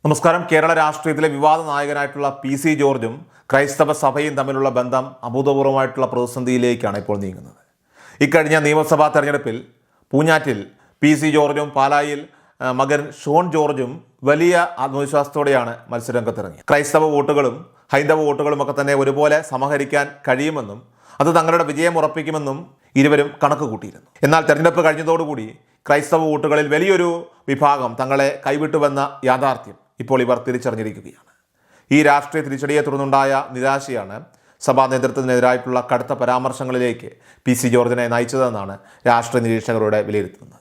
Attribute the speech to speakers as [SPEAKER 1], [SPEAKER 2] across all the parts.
[SPEAKER 1] നമസ്കാരം. കേരള രാഷ്ട്രീയത്തിലെ വിവാദ നായകനായിട്ടുള്ള PC ജോർജും ക്രൈസ്തവ സഭയും തമ്മിലുള്ള ബന്ധം അഭൂതപൂർവമായിട്ടുള്ള പ്രതിസന്ധിയിലേക്കാണ് ഇപ്പോൾ നീങ്ങുന്നത്. ഇക്കഴിഞ്ഞ നിയമസഭാ തെരഞ്ഞെടുപ്പിൽ പൂഞ്ഞാറ്റിൽ PC ജോർജും പാലായിൽ മകൻ ഷോൺ ജോർജും വലിയ ആത്മവിശ്വാസത്തോടെയാണ് മത്സരരംഗത്തിറങ്ങിയത്. ക്രൈസ്തവ വോട്ടുകളും ഹൈന്ദവ വോട്ടുകളുമൊക്കെ തന്നെ ഒരുപോലെ സമാഹരിക്കാൻ കഴിയുമെന്നും അത് തങ്ങളുടെ വിജയം ഉറപ്പിക്കുമെന്നും ഇരുവരും കണക്ക് കൂട്ടിയിരുന്നു. എന്നാൽ തെരഞ്ഞെടുപ്പ് കഴിഞ്ഞതോടുകൂടി ക്രൈസ്തവ വോട്ടുകളിൽ വലിയൊരു വിഭാഗം തങ്ങളെ കൈവിട്ടുവെന്ന യാഥാർത്ഥ്യം ഇപ്പോൾ ഇവർ തിരിച്ചറിഞ്ഞിരിക്കുകയാണ്. ഈ രാഷ്ട്രീയ തിരിച്ചടിയെ തുടർന്നുണ്ടായ നിരാശയാണ് സഭാ നേതൃത്വത്തിനെതിരായിട്ടുള്ള കടുത്ത പരാമർശങ്ങളിലേക്ക് PC ജോർജിനെ നയിച്ചതെന്നാണ് രാഷ്ട്രീയ നിരീക്ഷകരുടെ വിലയിരുത്തുന്നത്.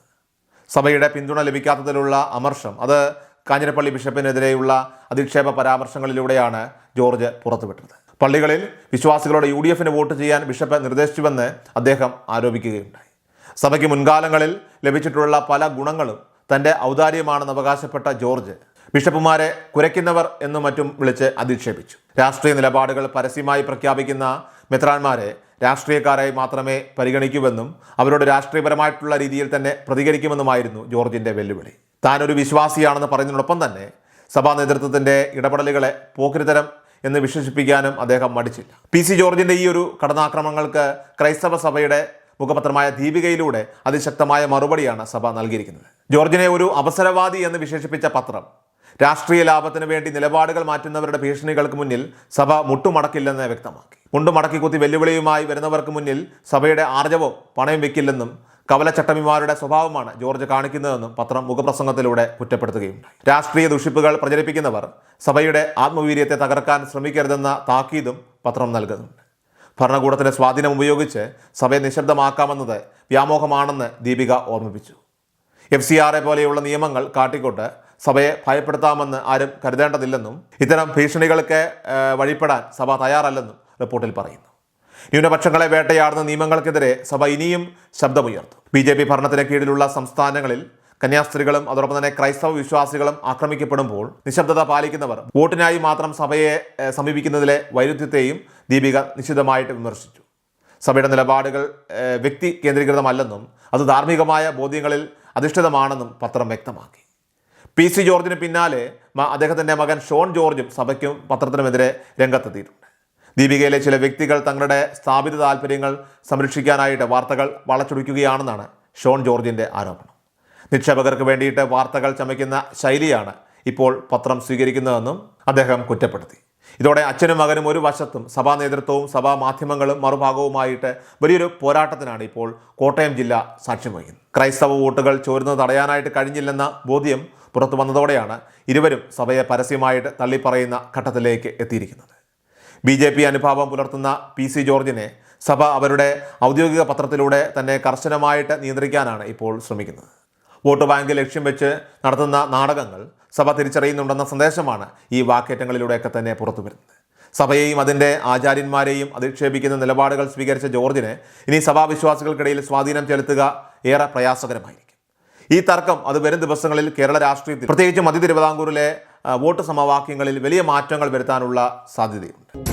[SPEAKER 1] സഭയുടെ പിന്തുണ ലഭിക്കാത്തതിലുള്ള അമർഷം അത് കാഞ്ഞിരപ്പള്ളി ബിഷപ്പിനെതിരെയുള്ള അധിക്ഷേപ പരാമർശങ്ങളിലൂടെയാണ് ജോർജ് പുറത്തുവിട്ടത്. പള്ളികളിൽ വിശ്വാസികളോട് UDFന് വോട്ട് ചെയ്യാൻ ബിഷപ്പ് നിർദ്ദേശിച്ചുവെന്ന് അദ്ദേഹം ആരോപിക്കുകയുണ്ടായി. സഭയ്ക്ക് മുൻകാലങ്ങളിൽ ലഭിച്ചിട്ടുള്ള പല ഗുണങ്ങളും തൻ്റെ ഔദാര്യമാണെന്ന് അവകാശപ്പെട്ട ജോർജ് ബിഷപ്പുമാരെ കുരയ്ക്കുന്നവർ എന്നും മറ്റും വിളിച്ച് അധിക്ഷേപിച്ചു. രാഷ്ട്രീയ നിലപാടുകൾ പരസ്യമായി പ്രഖ്യാപിക്കുന്ന മെത്രാന്മാരെ രാഷ്ട്രീയക്കാരായി മാത്രമേ പരിഗണിക്കൂവെന്നും അവരോട് രാഷ്ട്രീയപരമായിട്ടുള്ള രീതിയിൽ തന്നെ പ്രതികരിക്കുമെന്നുമായിരുന്നു ജോർജിൻ്റെ വെല്ലുവിളി. താനൊരു വിശ്വാസിയാണെന്ന് പറയുന്നതിനൊപ്പം തന്നെ സഭാ നേതൃത്വത്തിൻ്റെ ഇടപെടലുകളെ പോക്രിത്തരം എന്ന് വിശേഷിപ്പിക്കാനും അദ്ദേഹം മടിച്ചില്ല. PC ജോർജിൻ്റെ ഈ ഒരു കടന്നാക്രമണങ്ങൾക്ക് ക്രൈസ്തവ സഭയുടെ മുഖപത്രമായ ദീപികയിലൂടെ അതിശക്തമായ മറുപടിയാണ് സഭ നൽകിയിരിക്കുന്നത്. ജോർജിനെ ഒരു അവസരവാദി എന്ന് വിശേഷിപ്പിച്ച പത്രം രാഷ്ട്രീയ ലാഭത്തിന് വേണ്ടി നിലപാടുകൾ മാറ്റുന്നവരുടെ ഭീഷണികൾക്ക് മുന്നിൽ സഭ മുട്ടുമടക്കില്ലെന്ന് വ്യക്തമാക്കി. മുണ്ടുമടക്കി കുത്തി വെല്ലുവിളിയുമായി വരുന്നവർക്ക് മുന്നിൽ സഭയുടെ ആർജവവും പണയം വെക്കില്ലെന്നും കവലച്ചട്ടമിമാരുടെ സ്വഭാവമാണ് ജോർജ് കാണിക്കുന്നതെന്നും പത്രം മുഖപ്രസംഗത്തിലൂടെ കുറ്റപ്പെടുത്തുകയുണ്ടായി. രാഷ്ട്രീയ ദുഷിപ്പുകൾ പ്രചരിപ്പിക്കുന്നവർ സഭയുടെ ആത്മവീര്യത്തെ തകർക്കാൻ ശ്രമിക്കരുതെന്ന താക്കീതും പത്രം നൽകുന്നുണ്ട്. ഭരണകൂടത്തിൻ്റെ സ്വാധീനം ഉപയോഗിച്ച് സഭയെ നിശബ്ദമാക്കാമെന്നത് വ്യാമോഹമാണെന്ന് ദീപിക ഓർമ്മിപ്പിച്ചു. FCRA പോലെയുള്ള നിയമങ്ങൾ കാട്ടിക്കൊണ്ട് സഭയെ ഭയപ്പെടുത്താമെന്ന് ആരും കരുതേണ്ടതില്ലെന്നും ഇത്തരം ഭീഷണികൾക്ക് വഴിപ്പെടാൻ സഭ തയ്യാറല്ലെന്നും റിപ്പോർട്ടിൽ പറയുന്നു. ന്യൂനപക്ഷങ്ങളെ വേട്ടയാടുന്ന നിയമങ്ങൾക്കെതിരെ സഭ ഇനിയും ശബ്ദമുയർത്തും. BJP ഭരണത്തിന് കീഴിലുള്ള സംസ്ഥാനങ്ങളിൽ കന്യാസ്ത്രീകളും അതോടൊപ്പം തന്നെ ക്രൈസ്തവ വിശ്വാസികളും ആക്രമിക്കപ്പെടുമ്പോൾ നിശബ്ദത പാലിക്കുന്നവർ വോട്ടിനായി മാത്രം സഭയെ സമീപിക്കുന്നതിലെ വൈരുദ്ധ്യത്തെയും ദീപിക നിശിതമായിട്ട് വിമർശിച്ചു. സഭയുടെ നിലപാടുകൾ വ്യക്തി കേന്ദ്രീകൃതമല്ലെന്നും അത് ധാർമ്മികമായ ബോധ്യങ്ങളിൽ അധിഷ്ഠിതമാണെന്നും പത്രം വ്യക്തമാക്കി. PC ജോർജിന് പിന്നാലെ അദ്ദേഹത്തിൻ്റെ മകൻ ഷോൺ ജോർജും സഭയ്ക്കും പത്രത്തിനുമെതിരെ രംഗത്തെത്തിയിട്ടുണ്ട്. ദീപികയിലെ ചില വ്യക്തികൾ തങ്ങളുടെ സ്ഥാപിത താല്പര്യങ്ങൾ സംരക്ഷിക്കാനായിട്ട് വാർത്തകൾ വളച്ചൊടിക്കുകയാണെന്നാണ് ഷോൺ ജോർജിൻ്റെ ആരോപണം. നിക്ഷേപകർക്ക് വേണ്ടിയിട്ട് വാർത്തകൾ ചമയ്ക്കുന്ന ശൈലിയാണ് ഇപ്പോൾ പത്രം സ്വീകരിക്കുന്നതെന്നും അദ്ദേഹം കുറ്റപ്പെടുത്തി. ഇതോടെ അച്ഛനും മകനും ഒരു വശത്തും സഭാ നേതൃത്വവും സഭാ മാധ്യമങ്ങളും മറുഭാഗവുമായിട്ട് വലിയൊരു പോരാട്ടത്തിനാണ് ഇപ്പോൾ കോട്ടയം ജില്ല സാക്ഷ്യം വഹിക്കുന്നത്. ക്രൈസ്തവ വോട്ടുകൾ ചോരുന്നത് തടയാനായിട്ട് കഴിഞ്ഞില്ലെന്ന ബോധ്യം പുറത്തു വന്നതോടെയാണ് ഇരുവരും സഭയെ പരസ്യമായിട്ട് തള്ളിപ്പറയുന്ന ഘട്ടത്തിലേക്ക് എത്തിയിരിക്കുന്നത്. BJP അനുഭാവം പുലർത്തുന്ന PC ജോർജിനെ സഭ അവരുടെ ഔദ്യോഗിക പത്രത്തിലൂടെ തന്നെ കർശനമായിട്ട് നിയന്ത്രിക്കാനാണ് ഇപ്പോൾ ശ്രമിക്കുന്നത്. വോട്ട് ബാങ്ക് ലക്ഷ്യം വെച്ച് നടത്തുന്ന നാടകങ്ങൾ സഭ തിരിച്ചറിയുന്നുണ്ടെന്ന സന്ദേശമാണ് ഈ വാക്കേറ്റങ്ങളിലൂടെയൊക്കെ തന്നെ പുറത്തു വരുന്നത്. സഭയെയും അതിൻ്റെ ആചാര്യന്മാരെയും അധിക്ഷേപിക്കുന്ന നിലപാടുകൾ സ്വീകരിച്ച ജോർജിന് ഇനി സഭാവിശ്വാസികൾക്കിടയിൽ സ്വാധീനം ചെലുത്തുക ഏറെ പ്രയാസകരമായിരിക്കും. ഈ തർക്കം അത് വരും ദിവസങ്ങളിൽ കേരള രാഷ്ട്രീയത്തിൽ പ്രത്യേകിച്ച് മധ്യ തിരുവിതാംകൂറിലെ വോട്ട് സമവാക്യങ്ങളിൽ വലിയ മാറ്റങ്ങൾ വരുത്താനുള്ള സാധ്യതയുണ്ട്.